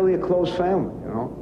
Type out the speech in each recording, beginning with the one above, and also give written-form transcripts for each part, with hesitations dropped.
really a close family, you know.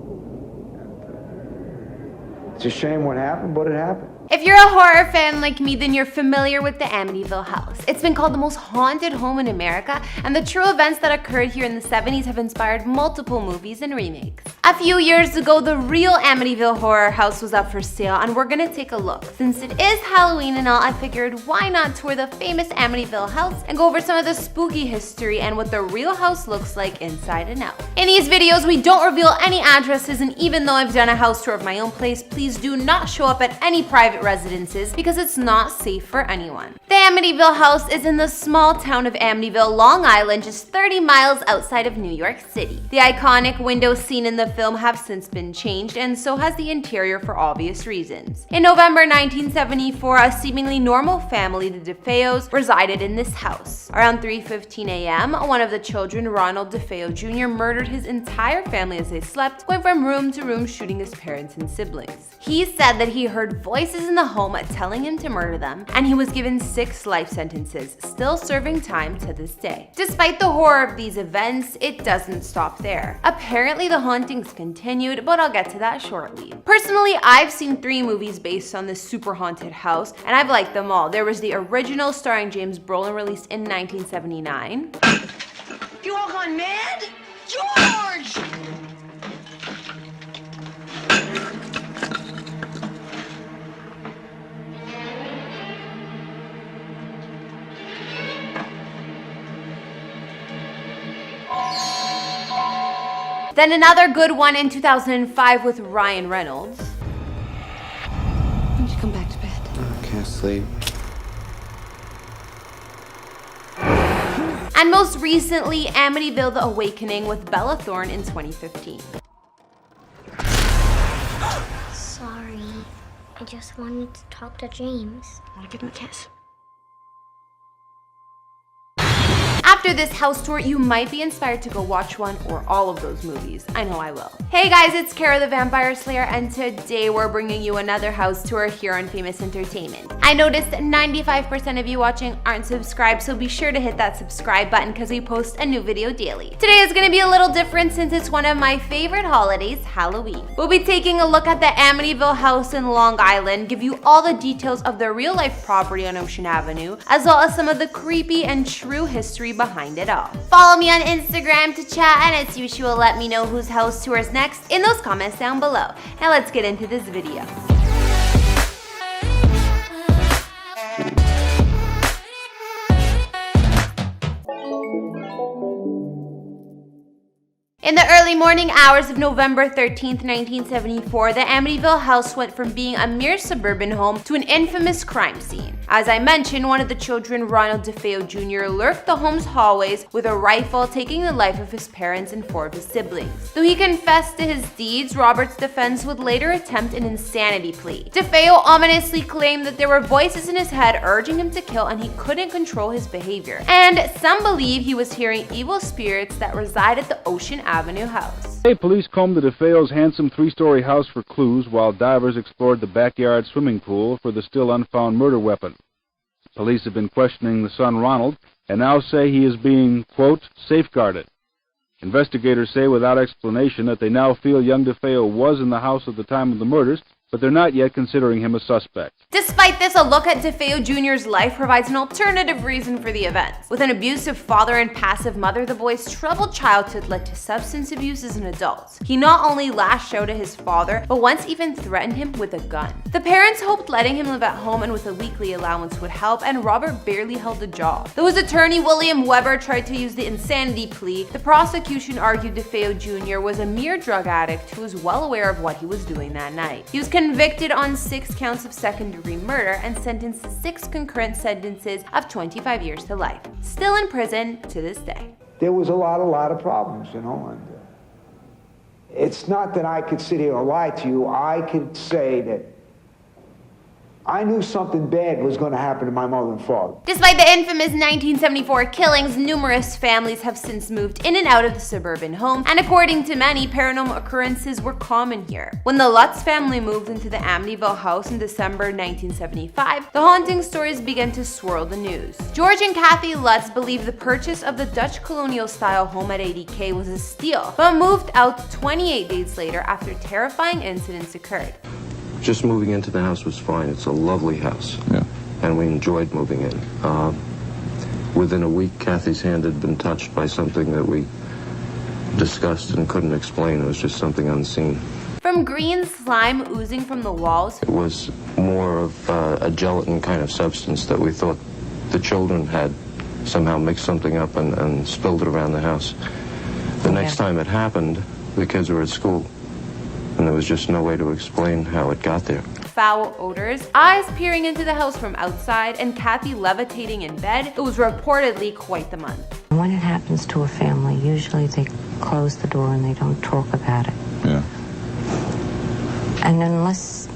It's a shame what happened, but it happened. If you're a horror fan like me, then you're familiar with the Amityville house. It's been called the most haunted home in America, and the true events that occurred here in the 70s have inspired multiple movies and remakes. A few years ago, the real Amityville Horror house was up for sale, and we're gonna take a look. Since it is Halloween and all, I figured why not tour the famous Amityville house and go over some of the spooky history and what the real house looks like inside and out. In these videos, we don't reveal any addresses, and even though I've done a house tour of my own place, please do not show up at any private residences because it's not safe for anyone. The Amityville house is in the small town of Amityville, Long Island, just 30 miles outside of New York City. The iconic windows seen in the film have since been changed, and so has the interior for obvious reasons. In November 1974, a seemingly normal family, the DeFeos, resided in this house. Around 3:15 a.m., one of the children, Ronald DeFeo Jr, murdered his entire family as they slept, going from room to room shooting his parents and siblings. He said that he heard voices in the home telling him to murder them, and he was given 6 life sentences, still serving time to this day. Despite the horror of these events, it doesn't stop there. Apparently the hauntings continued, but I'll get to that shortly. Personally, I've seen 3 movies based on this super haunted house, and I've liked them all. There was the original starring James Brolin, released in 1979. You all gone mad? George! Then another good one in 2005 with Ryan Reynolds. Why don't you come back to bed? I can't sleep. And most recently, Amityville: The Awakening with Bella Thorne in 2015. Sorry, I just wanted to talk to James. Want to give him a kiss? After this house tour, you might be inspired to go watch one or all of those movies. I know I will. Hey guys, it's Kara the Vampire Slayer, and today we're bringing you another house tour here on Famous Entertainment. I noticed 95% of you watching aren't subscribed, so be sure to hit that subscribe button because we post a new video daily. Today is going to be a little different since it's one of my favorite holidays, Halloween. We'll be taking a look at the Amityville house in Long Island, give you all the details of the real life property on Ocean Avenue, as well as some of the creepy and true history behind it all. Follow me on Instagram to chat, and as usual, let me know whose house tour is next in those comments down below. Now let's get into this video. In the early morning hours of November 13th, 1974, the Amityville house went from being a mere suburban home to an infamous crime scene. As I mentioned, one of the children, Ronald DeFeo Jr, lurked the home's hallways with a rifle, taking the life of his parents and 4 of his siblings. Though he confessed to his deeds, Robert's defense would later attempt an insanity plea. DeFeo ominously claimed that there were voices in his head urging him to kill, and he couldn't control his behavior. And some believe he was hearing evil spirits that reside at the Ocean Avenue house. Today, police combed the DeFeos' handsome 3-story house for clues while divers explored the backyard swimming pool for the still unfound murder weapon. Police have been questioning the son, Ronald, and now say he is being, quote, safeguarded. Investigators say without explanation that they now feel young DeFeo was in the house at the time of the murders, but they're not yet considering him a suspect. Despite this, a look at DeFeo Jr.'s life provides an alternative reason for the events. With an abusive father and passive mother, the boy's troubled childhood led to substance abuse as an adult. He not only lashed out at his father, but once even threatened him with a gun. The parents hoped letting him live at home and with a weekly allowance would help, and Robert barely held a job. Though his attorney, William Weber, tried to use the insanity plea, the prosecution argued DeFeo Jr. was a mere drug addict who was well aware of what he was doing that night. He was convicted on 6 counts of second-degree murder and sentenced to 6 concurrent sentences of 25 years to life. Still in prison to this day. There was a lot of problems, you know, and it's not that I could sit here and lie to you. I could say that I knew something bad was going to happen to my mother and father. Despite the infamous 1974 killings, numerous families have since moved in and out of the suburban home, and according to many, paranormal occurrences were common here. When the Lutz family moved into the Amityville house in December 1975, the haunting stories began to swirl the news. George and Kathy Lutz believed the purchase of the Dutch colonial-style home at 80K was a steal, but moved out 28 days later after terrifying incidents occurred. Just moving into the house was fine. It's a lovely house. Yeah. And we enjoyed moving in. Within a week, Kathy's hand had been touched by something that we discussed and couldn't explain. It was just something unseen. From green slime oozing from the walls, It was more of a gelatin kind of substance that we thought the children had somehow mixed something up and spilled it around the house. The next time it happened, the kids were at school, and there was just no way to explain how it got there. foul odors, eyes peering into the house from outside, and Kathy levitating in bed, it was reportedly quite the month. When it happens to a family, usually they close the door and they don't talk about it. Yeah. And unless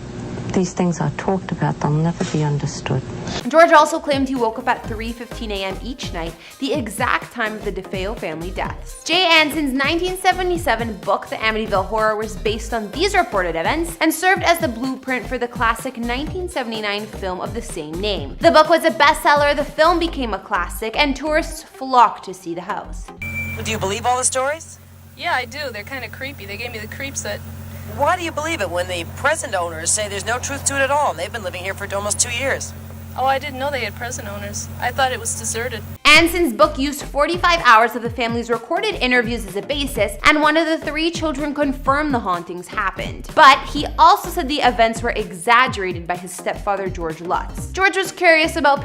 these things are talked about, they'll never be understood. George also claimed he woke up at 3:15 a.m. each night, the exact time of the DeFeo family deaths. Jay Anson's 1977 book, The Amityville Horror, was based on these reported events and served as the blueprint for the classic 1979 film of the same name. The book was a bestseller, the film became a classic, and tourists flocked to see the house. Do you believe all the stories? Yeah, I do. They're kind of creepy. They gave me the creeps that... Why do you believe it when the present owners say there's no truth to it at all? And they've been living here for almost 2 years. Oh, I didn't know they had present owners. I thought it was deserted. Anson's book used 45 hours of the family's recorded interviews as a basis, and one of the 3 children confirmed the hauntings happened. But he also said the events were exaggerated by his stepfather, George Lutz. George was curious about